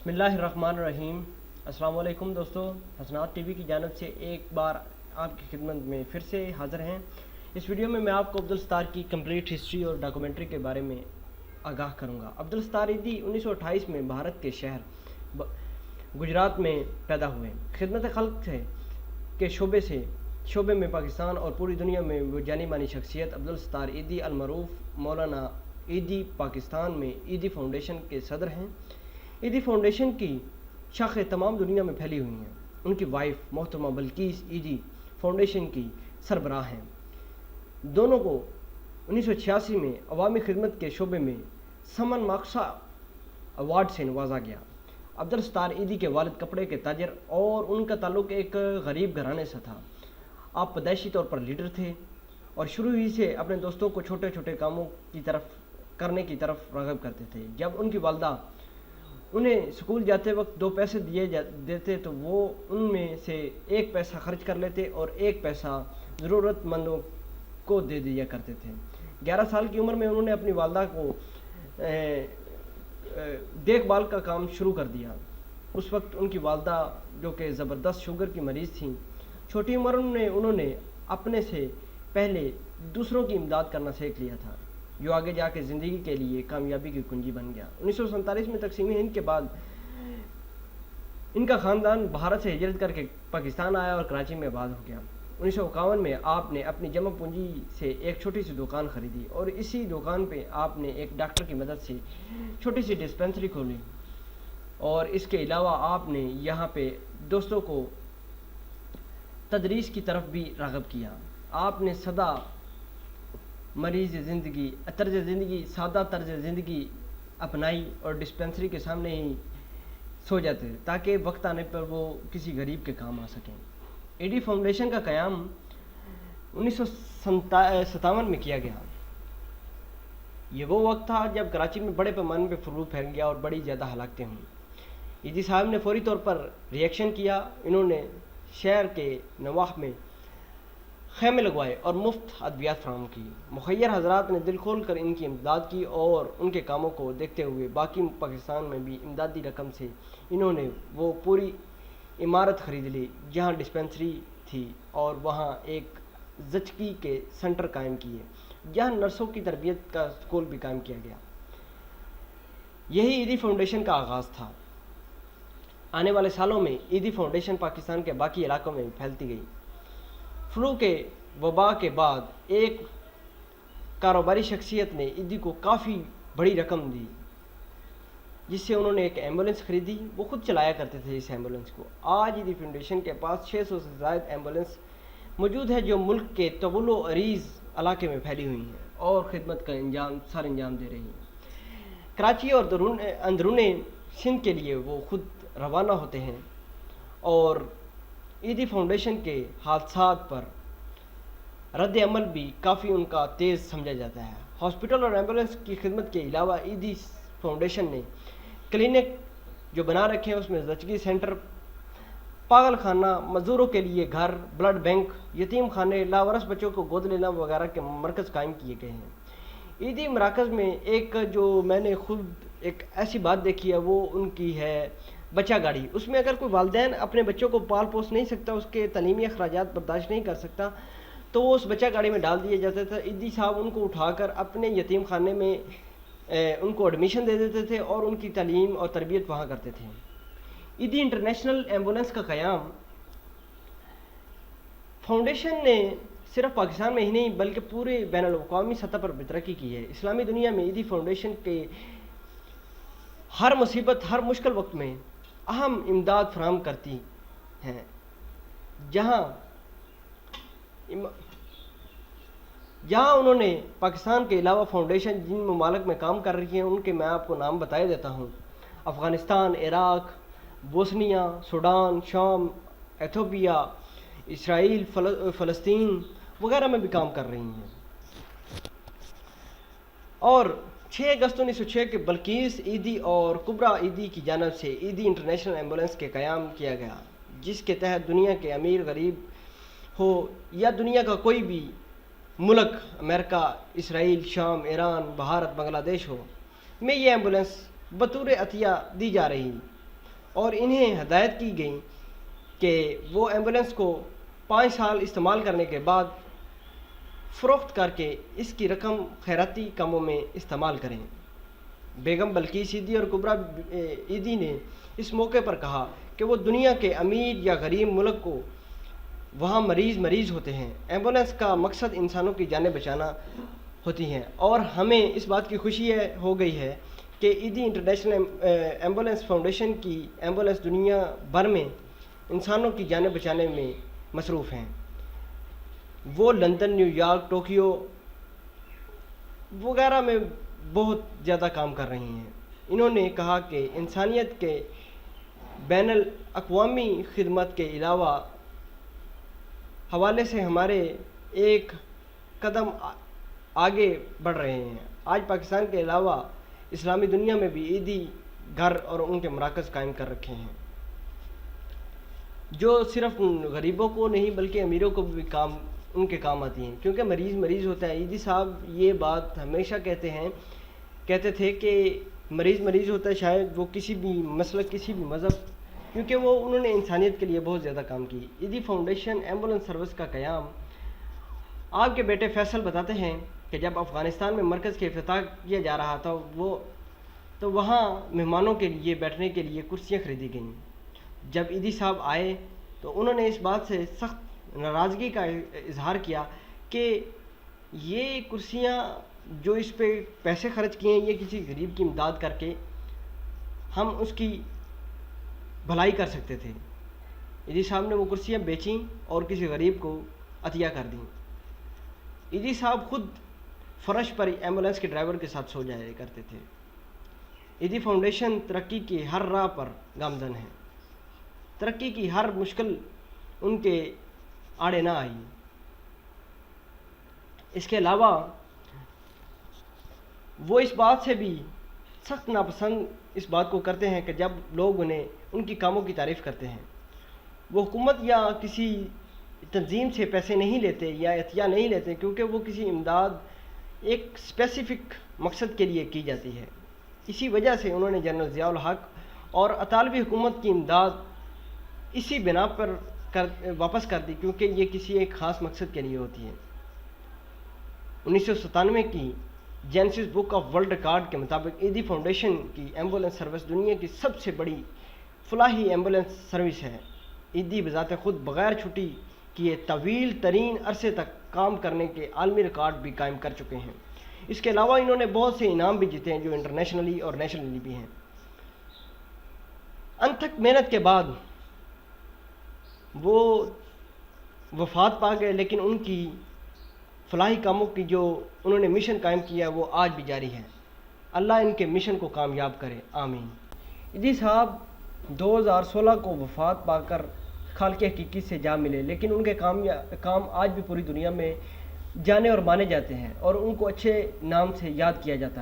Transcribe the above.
बिस्मिल्लाहिर्रहमानिर्रहीम। अस्सलाम वालेकुम दोस्तों, हसनात टीवी की जानिब से एक बार आपकी खिदमत में फिर से हाज़िर हैं। इस वीडियो में मैं आपको अब्दुल सत्तार की कंप्लीट हिस्ट्री और डॉक्यूमेंट्री के बारे में आगाह करूंगा। अब्दुल सत्तार ईदी 1928 में भारत के शहर गुजरात में पैदा हुए। खिदमत खल्क के शोबे में पाकिस्तान और पूरी दुनिया में वो जानी मानी शख्सियत अब्दुल सत्तार ईदी अल-मरूफ मौलाना ईदी पाकिस्तान में ईदी फाउंडेशन के सदर हैं। ईदी फाउंडेशन की शाखें तमाम दुनिया में फैली हुई हैं। उनकी वाइफ मोहतरमा बल्कीस ईदी फाउंडेशन की सरबराह हैं। दोनों को 1986 में अवामी खिदमत के शोबे में समन माकसा अवार्ड से नवाजा गया। अब्दुल सत्तार ईदी के वालिद कपड़े के ताजर और उनका ताल्लुक एक गरीब घराने से था। आप पैदाइशी तौर पर लीडर थे और शुरू ही से अपने दोस्तों को छोटे छोटे कामों की तरफ करने की तरफ राग़िब करते थे। जब उनकी वालदा उन्हें स्कूल जाते वक्त 2 पैसे देते तो वो उनमें से 1 पैसा खर्च कर लेते और 1 पैसा ज़रूरतमंदों को दे दिया करते थे। 11 साल की उम्र में उन्होंने अपनी वालदा को देखभाल का काम शुरू कर दिया। उस वक्त उनकी वालदा जो कि ज़बरदस्त शुगर की मरीज़ थी, छोटी उम्र में उन्होंने अपने से पहले दूसरों की इमदाद करना सीख लिया था, जो आगे जाके ज़िंदगी के लिए कामयाबी की कुंजी बन गया। 1947 में तकसीम हिंद के बाद इनका ख़ानदान भारत से हिजरत करके पाकिस्तान आया और कराची में आबाद हो गया। 1951 में आपने अपनी जमा पूंजी से एक छोटी सी दुकान खरीदी और इसी दुकान पे आपने एक डॉक्टर की मदद से छोटी सी डिस्पेंसरी खोली और इसके अलावा आपने यहाँ पे दोस्तों को तदरीस की तरफ भी राग़िब किया। आपने सादा तर्ज ज़िंदगी अपनाई और डिस्पेंसरी के सामने ही सो जाते ताकि वक्त आने पर वो किसी गरीब के काम आ सकें। ईदी फाउंडेशन का क़याम 1957 में किया गया। ये वो वक्त था जब कराची में बड़े पैमाने पर फ्लू फैल गया और बड़ी ज़्यादा हलाकतें हुईं। ईदी साहब ने फौरी तौर पर रिएक्शन किया। इन्होंने शहर के नवाह में खेमे लगवाए और मुफ्त अद्वियात फराहम की। मुखय्यर हजरात ने दिल खोल कर इनकी इमदाद की और उनके कामों को देखते हुए बाकी पाकिस्तान में भी इमदादी रकम से इन्होंने वो पूरी इमारत ख़रीद ली जहाँ डिस्पेंसरी थी और वहाँ एक ज़चगी के सेंटर कायम किए, जहाँ नर्सों की तरबियत का स्कूल भी कायम किया गया। यही ईदी फाउंडेशन का आगाज़ था। आने वाले सालों में ईदी फाउंडेशन पाकिस्तान के बाकी इलाकों में फैलती गई। फ्लू के वबा के बाद एक कारोबारी शख्सियत ने ईदी को काफ़ी बड़ी रकम दी, जिससे उन्होंने एक एम्बुलेंस खरीदी। वो खुद चलाया करते थे इस एम्बुलेंस को। आज ईदी फाउंडेशन के पास 600 से ज़ायद एम्बुलेंस मौजूद है जो मुल्क के तवील अरीज़ इलाके में फैली हुई हैं और ख़िदमत का सर अंजाम दे रही हैं। कराची और अंदरूने सिंध के लिए वो खुद रवाना होते हैं और ईदी फाउंडेशन के हादसात पर रद्द अमल भी काफ़ी उनका तेज़ समझा जाता है। हॉस्पिटल और एम्बुलेंस की खिदमत के अलावा ईदी फाउंडेशन ने क्लिनिक जो बना रखे हैं, उसमें ज़चगी सेंटर, पागल खाना, मज़दूरों के लिए घर, ब्लड बैंक, यतीम खाने, लावारिस बच्चों को गोद लेना वगैरह के मरकज़ कायम किए गए हैं। ईदी मराकज़ में एक जो मैंने खुद एक ऐसी बात देखी है वो उनकी है बच्चा गाड़ी। उसमें अगर कोई वालिदैन अपने बच्चों को पाल पोस नहीं सकता, उसके तलीमी अखराजात बर्दाश्त नहीं कर सकता, तो वो उस बच्चा गाड़ी में डाल दिया जाता था। ईदी साहब उनको उठाकर अपने यतीम खाने में उनको एडमिशन दे देते थे और उनकी तालीम और तरबियत वहाँ करते थे। ईदी इंटरनेशनल एम्बुलेंस का क़याम फाउंडेशन ने सिर्फ पाकिस्तान में ही नहीं बल्कि पूरे बैनुल-अक़वामी सतह पर भी तरक्की की है। इस्लामी दुनिया में ईदी फाउंडेशन के हर मुसीबत, हर मुश्किल वक्त में अहम इमदाद फराहम करती हैं। जहाँ उन्होंने पाकिस्तान के अलावा फाउंडेशन जिन ममालिक में काम कर रही हैं उनके मैं आपको नाम बताए देता हूँ। अफ़गानिस्तान, इराक़, बोस्निया, सूडान, शाम, एथियोपिया, इसराइल, फ़लस्तीन वगैरह में भी काम कर रही हैं। और 6 अगस्त 1906 के बल्कीस ईदी और कुबरा ईदी की जानिब से ईदी इंटरनेशनल एम्बुलेंस के क़याम किया गया, जिसके तहत दुनिया के अमीर गरीब हो या दुनिया का कोई भी मुल्क, अमेरिका, इसराइल, शाम, ईरान, भारत, बांग्लादेश हो, में ये एम्बुलेंस बतौर अतिया दी जा रही اور انہیں ہدایت کی گئی کہ وہ ایمبولینس کو 5 سال استعمال کرنے کے بعد فروخت کر کے اس کی رقم خیراتی کاموں میں استعمال کریں۔ بیگم بلقیس ایدھی اور کبریٰ ایدھی نے اس موقع پر کہا کہ وہ دنیا کے امیر یا غریب ملک کو وہاں مریض ہوتے ہیں، ایمبولینس کا مقصد انسانوں کی جانیں بچانا ہوتی ہیں، اور ہمیں اس بات کی خوشی ہو گئی ہے کہ ایدھی انٹرنیشنل ایمبولینس فاؤنڈیشن کی ایمبولینس دنیا بھر میں انسانوں کی جانیں بچانے میں مصروف ہیں۔ وہ لندن، نیو یارک، ٹوکیو وغیرہ میں بہت زیادہ کام کر رہی ہیں۔ انہوں نے کہا کہ انسانیت کے بین الاقوامی خدمت کے علاوہ حوالے سے ہمارے ایک قدم آگے بڑھ رہے ہیں۔ آج پاکستان کے علاوہ اسلامی دنیا میں بھی عیدی گھر اور ان کے مراکز قائم کر رکھے ہیں، جو صرف غریبوں کو نہیں بلکہ امیروں کو بھی ان کے کام آتی ہیں، کیونکہ مریض ہوتا ہے۔ ایدھی صاحب یہ بات ہمیشہ کہتے تھے کہ مریض ہوتا ہے، شاید وہ کسی بھی مسلک، کسی بھی مذہب، کیونکہ انہوں نے انسانیت کے لیے بہت زیادہ کام کی۔ ایدھی فاؤنڈیشن ایمبولینس سروس کا قیام آپ کے بیٹے فیصل بتاتے ہیں کہ جب افغانستان میں مرکز کے افتتاح کیا جا رہا تھا تو وہاں مہمانوں کے لیے بیٹھنے کے لیے کرسیاں خریدی گئیں۔ جب ایدھی صاحب آئے تو انہوں نے اس بات سے سخت ناراضگی کا اظہار کیا کہ یہ کرسیاں جو اس پہ پیسے خرچ کیے ہیں، یہ کسی غریب کی امداد کر کے ہم اس کی بھلائی کر سکتے تھے۔ ایدھی صاحب نے وہ کرسیاں بیچیں اور کسی غریب کو عطیہ کر دیں۔ ایدھی صاحب خود فرش پر ایمبولینس کے ڈرائیور کے ساتھ سو جایا کرتے تھے۔ ایدھی فاؤنڈیشن ترقی کی ہر راہ پر گامزن ہے، ترقی کی ہر مشکل ان کے آڑے نہ آئی۔ اس کے علاوہ وہ اس بات سے بھی سخت ناپسند اس بات کو کرتے ہیں کہ جب لوگ ان کی کاموں کی تعریف کرتے ہیں، وہ حکومت یا کسی تنظیم سے پیسے نہیں لیتے یا عطیہ نہیں لیتے، کیونکہ وہ کسی امداد ایک اسپیسیفک مقصد کے لیے کی جاتی ہے۔ اسی وجہ سے انہوں نے جنرل ضیاء الحق اور اطالوی حکومت کی امداد اسی بنا پر واپس کر دی، کیونکہ یہ کسی ایک خاص مقصد کے لیے ہوتی ہے۔ 1997 کی Genesis book of world record کے مطابق ایدھی فاؤنڈیشن کی ایمبولینس سروس دنیا کی سب سے بڑی فلاحی ایمبولینس سروس ہے۔ ایدھی بذات خود بغیر چھٹی کیے طویل ترین عرصے تک کام کرنے کے عالمی ریکارڈ بھی قائم کر چکے ہیں۔ اس کے علاوہ انہوں نے بہت سے انعام بھی جیتے ہیں جو انٹرنیشنلی اور نیشنلی بھی ہیں۔ انتھک محنت کے بعد وہ وفات پا گئے، لیکن ان کی فلاحی کاموں کی جو انہوں نے مشن قائم کیا وہ آج بھی جاری ہے۔ اللہ ان کے مشن کو کامیاب کرے، آمین۔ ایدھی صاحب 2016 کو وفات پا کر خالق حقیقی سے جا ملے، لیکن ان کے کام آج بھی پوری دنیا میں جانے اور مانے جاتے ہیں اور ان کو اچھے نام سے یاد کیا جاتا ہے۔